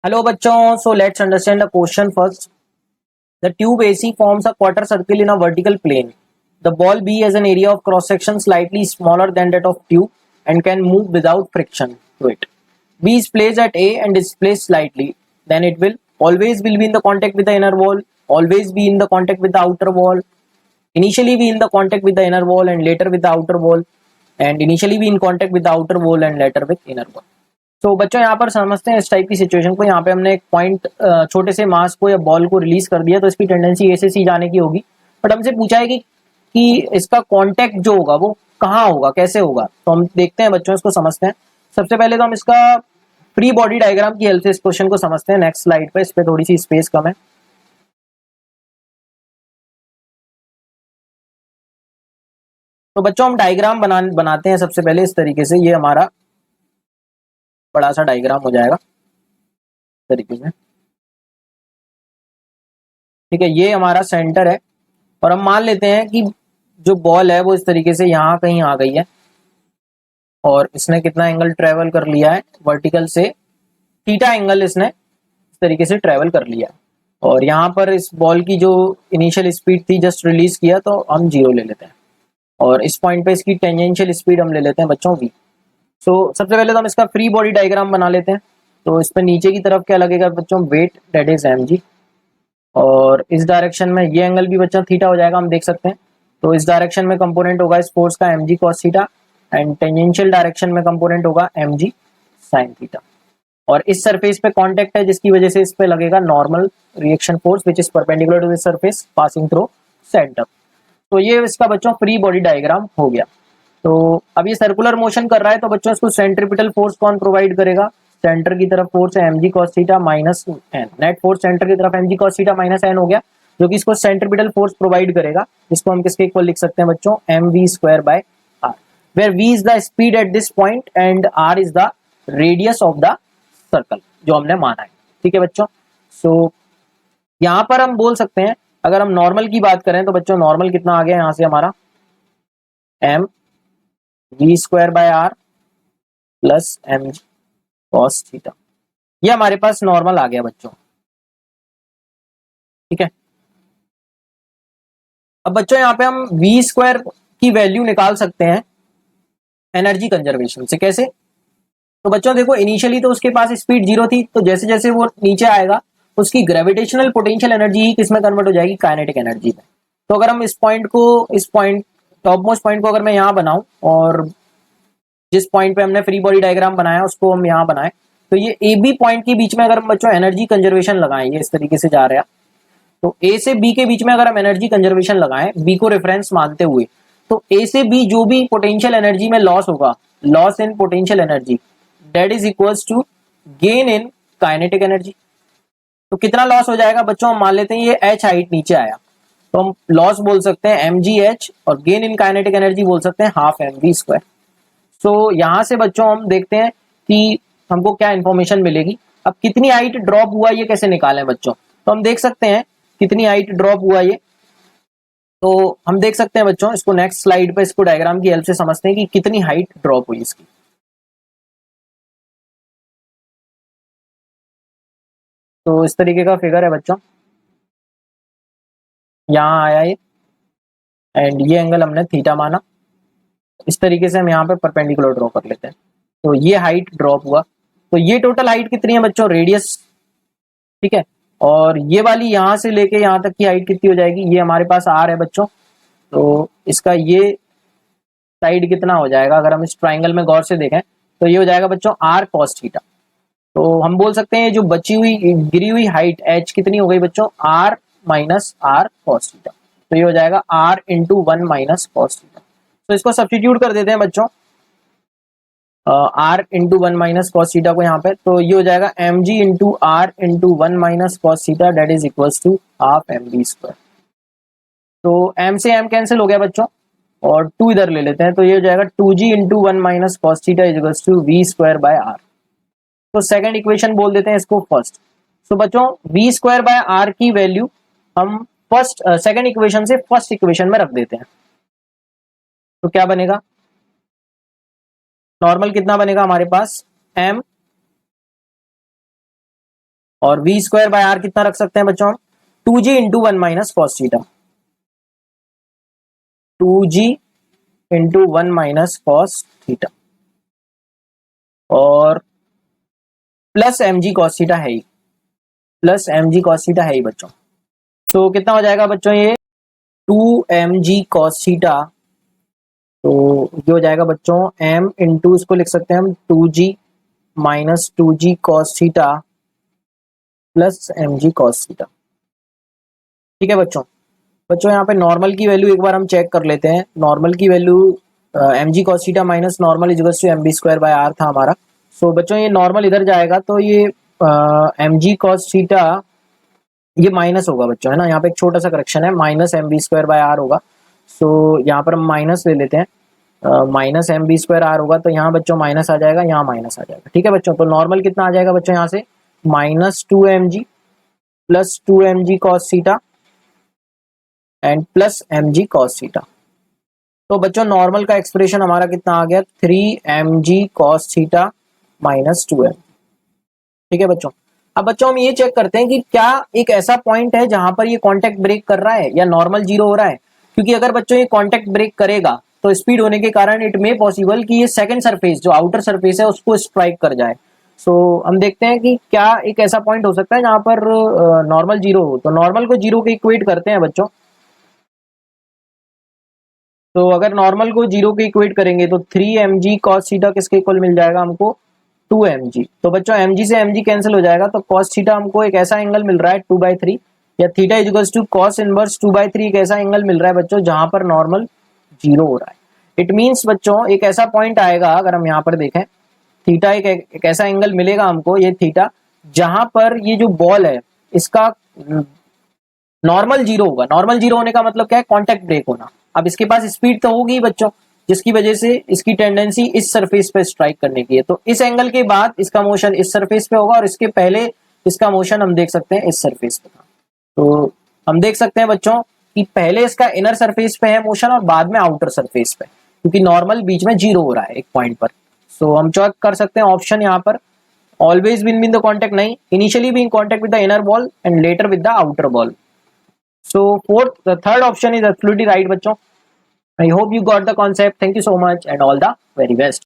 Hello bachchon, so let's understand the question first. The tube AC forms a quarter circle in a vertical plane. The ball B has an area of cross section slightly smaller than that of tube and can move without friction to it. B is placed at A and displaced slightly. Then it will always will be in the contact with the inner wall, always be in the contact with the outer wall, initially be in the contact with the inner wall and later with the outer wall, and initially be in contact with the outer wall and later with inner wall. तो बच्चों यहाँ पर समझते हैं इस type की situation को। यहाँ पे हमने एक पॉइंट छोटे से मास को या बॉल को रिलीज कर दिया तो इसकी टेंडेंसी ए से सी जाने की होगी। बट हमसे पूछा है कि इसका कांटेक्ट जो होगा वो कहाँ होगा, कैसे होगा। तो हम देखते हैं बच्चों, इसको समझते हैं। सबसे पहले तो हम इसका फ्री बॉडी डायग्राम की हेल्प से इस क्वेश्चन को समझते हैं। नेक्स्ट स्लाइड पे, इस पे थोड़ी सी स्पेस कम है। तो बच्चों हम डायग्राम बनाते हैं सबसे पहले इस तरीके से। ये हमारा बड़ा सा डायग्राम हो जाएगा इस तरीके से, ठीक है। ये हमारा सेंटर है और हम मान लेते हैं कि जो बॉल है वो इस तरीके से यहाँ कहीं आ गई है और इसने कितना एंगल ट्रेवल कर लिया है, वर्टिकल से थीटा एंगल इसने इस तरीके से ट्रेवल कर लिया है। और यहाँ पर इस बॉल की जो इनिशियल स्पीड थी, जस्ट रिलीज किया तो हम 0 ले लेते हैं। और इस पॉइंट पे इसकी टेंजेंशियल स्पीड हम ले लेते हैं बच्चों v। सो सबसे पहले तो हम इसका फ्री बॉडी डायग्राम बना लेते हैं। तो इस पे नीचे की तरफ क्या लगेगा बच्चों, वेट, डेट इज mg। और इस डायरेक्शन में ये एंगल भी बच्चा थीटा हो जाएगा, हम देख सकते हैं। तो इस डायरेक्शन में कंपोनेंट होगा इस फोर्स का mg cos theta, and tangential direction में कंपोनेंट होगा mg sin थीटा। और इस सरफेस पे कांटेक्ट है जिसकी वजह से इस पे लगेगा normal reaction force which is perpendicular to this surface passing through centre. तो ये इसका बच्चों फ्री बॉडी डायग्राम हो गया। तो अब ये सर्कुलर मोशन कर रहा है तो बच्चों इसको सेंट्रिपिटल फोर्स कौन प्रोवाइड करेगा, सेंटर की तरफ फोर्स है mg cos theta minus N. Net force centre की तरफ mg cos theta minus N हो गया, जो कि इसको सेंट्रिपिटल फोर्स प्रोवाइड करेगा, जिसको हम किसके इक्वल लिख सकते हैं बच्चों, mv square by r, where v is the speed at this point and r is the radius of the circle जो हमने माना है, ठीक है बच्चों। सो यहाँ पर हम बोल सकते हैं, अगर हम नॉर्मल की बात करें तो बच्चों नॉर्मल कितना आ गया यहाँ से हमारा, m v square by r plus mg cos theta. ये हमारे पास नॉर्मल आ गया बच्चों, ठीक है। अब बच्चों यहाँ पे हम v स्क्वायर की वैल्यू निकाल सकते हैं एनर्जी कंजर्वेशन से। कैसे? तो बच्चों देखो, इनिशियली तो उसके पास स्पीड 0 थी, तो जैसे जैसे वो नीचे आएगा उसकी ग्रेविटेशनल पोटेंशियल एनर्जी ही किसमें कन्वर्ट हो जाएगी, काइनेटिक एनर्जी में। तो अगर हम इस पॉइंट को, इस पॉइंट टॉप मोस्ट पॉइंट को अगर मैं यहाँ बनाऊं और जिस पॉइंट पे हमने फ्री बॉडी डायग्राम बनाया उसको हम यहाँ बनाए, तो ये ए बी पॉइंट के बीच में अगर हम बच्चों एनर्जी कंजर्वेशन लगाएं, ये इस तरीके से जा रहा है, तो ए से बी के बीच में अगर हम एनर्जी कंजर्वेशन लगाएं बी को रेफरेंस मानते हुए, तो ए से बी जो भी पोटेंशियल एनर्जी में लॉस होगा, loss in potential energy, that is equals to gain in kinetic energy. तो कितना लॉस हो जाएगा बच्चों, हम मान लेते हैं ये एच हाइट नीचे आया, तो हम लॉस बोल सकते हैं एम जी एच, और गेन इन काइनेटिक एनर्जी बोल सकते हैं हाफ एम वी स्क्वायर। सो यहां से बच्चों हम देखते हैं कि हमको क्या इंफॉर्मेशन मिलेगी। अब कितनी हाइट ड्रॉप हुआ ये कैसे निकालें बच्चों, तो हम देख सकते हैं कितनी हाइट ड्रॉप हुआ ये। तो हम देख सकते हैं बच्चों, इसको नेक्स्ट स्लाइड पे इसको डायग्राम की हेल्प से समझते हैं कि कितनी हाइट ड्रॉप हुई इसकी। तो इस तरीके का फिगर है बच्चों, यहाँ आया ये, एंड ये एंगल हमने थीटा माना। इस तरीके से हम यहाँ पे परपेंडिकुलर ड्रॉ कर लेते हैं। तो ये हाइट ड्रॉप हुआ, तो ये टोटल हाइट कितनी है बच्चों, रेडियस, ठीक है। और ये वाली यहाँ से लेके यहाँ तक की हाइट कितनी हो जाएगी, ये हमारे पास आर है बच्चों। तो इसका ये साइड कितना हो जाएगा, अगर हम इस ट्राइंगल में गौर से देखें तो ये हो जाएगा बच्चों आर कॉस थीटा। तो हम बोल सकते हैं जो बची हुई गिरी हुई हाइट एच कितनी हो गई बच्चों, R minus R cos theta. तो ये हो जाएगा R into 1 minus cos theta. तो इसको सब्स्टिट्यूट कर देते हैं बच्चों, R into 1 minus cos theta को यहाँ पे, तो ये हो जाएगा M G into R into 1 minus cos theta, that is equals to half M B square. तो एम से एम कैंसिल हो गया बच्चों, और 2 इधर ले लेते हैं, तो ये हो जाएगा 2g into 1 minus cos theta is equals to V square by R. तो सेकंड इक्वेशन बोल देते हैं इसको फर्स्ट। सो बच्चों वी स्क्वायर बाय आर की वैल्यू हम फर्स्ट सेकंड इक्वेशन से फर्स्ट इक्वेशन में रख देते हैं। तो क्या बनेगा, नॉर्मल कितना बनेगा हमारे पास, m और वी स्क्वायर बाय आर कितना रख सकते हैं बच्चों हम, 2g into 1 minus cos theta, 2g into 1 minus cos theta, और plus m g cos theta है ही, plus m g cos theta है ही बच्चों। तो कितना हो जाएगा बच्चों ये 2mg कॉस थीटा, तो ये हो जाएगा बच्चों m इंटू इसको लिख सकते हैं हम 2g minus 2g cos theta plus mg cos theta. ठीक है बच्चों, बच्चों यहाँ पे नॉर्मल की वैल्यू एक बार हम चेक कर लेते हैं। नॉर्मल की value mg cos theta minus normal is equals to mb square by r था हमारा। सो बच्चों ये नॉर्मल इधर जाएगा तो ये mg कॉस थीटा ये माइनस होगा बच्चों, है ना, यहाँ पे एक छोटा सा करेक्शन है, minus M B square by R होगा। सो यहाँ पर हम माइनस ले लेते हैं, minus M B square R होगा, तो यहाँ बच्चों माइनस आ जाएगा, यहाँ माइनस आ जाएगा। ठीक है बच्चों, तो नॉर्मल कितना आ जाएगा बच्चों यहाँ से, minus 2mg plus 2mg cos theta and plus mg cos theta. तो बच्चों नॉर्मल का एक्सप्रेशन हमारा कितना आ गया, 3mg cos theta minus 2m। ठीक है बच्चों, अब बच्चों हम ये चेक करते हैं कि क्या एक ऐसा पॉइंट है जहां पर ये कांटेक्ट ब्रेक कर रहा है या नॉर्मल जीरो हो रहा है। क्योंकि अगर बच्चों ये कांटेक्ट ब्रेक करेगा तो स्पीड होने के कारण इट मे पॉसिबल कि ये सेकंड सरफेस जो आउटर सरफेस है उसको स्ट्राइक कर जाए। सो हम देखते हैं कि क्या एक ऐसा पॉइंट हो सकता है जहां पर नॉर्मल जीरो हो। तो नॉर्मल को जीरो के इक्वेट करते हैं बच्चों। तो अगर नॉर्मल को जीरो के इक्वेट करेंगे तो 3mg cos थीटा किसके इक्वल मिल जाएगा हमको, 2mg। तो बच्चों mg से mg कैंसिल हो जाएगा, तो cos थीटा हमको एक ऐसा एंगल मिल रहा है 2/3, या theta is equals to cos inverse 2/3 एक ऐसा एंगल मिल रहा है बच्चों जहां पर नॉर्मल जीरो हो रहा है। इट मींस बच्चों एक ऐसा पॉइंट आएगा, अगर हम यहाँ पर देखें थीटा एक ऐसा एंगल मिलेगा हमको, ये थीटा, जहां पर ये जो बॉल है इसका नॉर्मल जीरो होगा। नॉर्मल जीरो होने का मतलब क्या है, कांटेक्ट ब्रेक होना। अब इसके पास स्पीड तो होगी बच्चों, जिसकी वजह से इसकी टेंडेंसी इस सरफेस पे स्ट्राइक करने की है। तो इस एंगल के बाद इसका मोशन इस सरफेस पे होगा और इसके पहले इसका मोशन हम देख सकते हैं इस सरफेस पे था। तो हम देख सकते हैं बच्चों कि पहले इसका इनर सरफेस पे है मोशन और बाद में आउटर सरफेस पे, क्योंकि नॉर्मल बीच में जीरो हो रहा है एक पॉइंट पर। सो हम चेक कर सकते हैं ऑप्शन यहाँ पर, ऑलवेज बीन द कॉन्टेक्ट, नहीं, initially be in contact with the inner ball and later with the outer ball. So the third option is absolutely right, बच्चों. I hope you got the concept. Thank you so much and all the very best.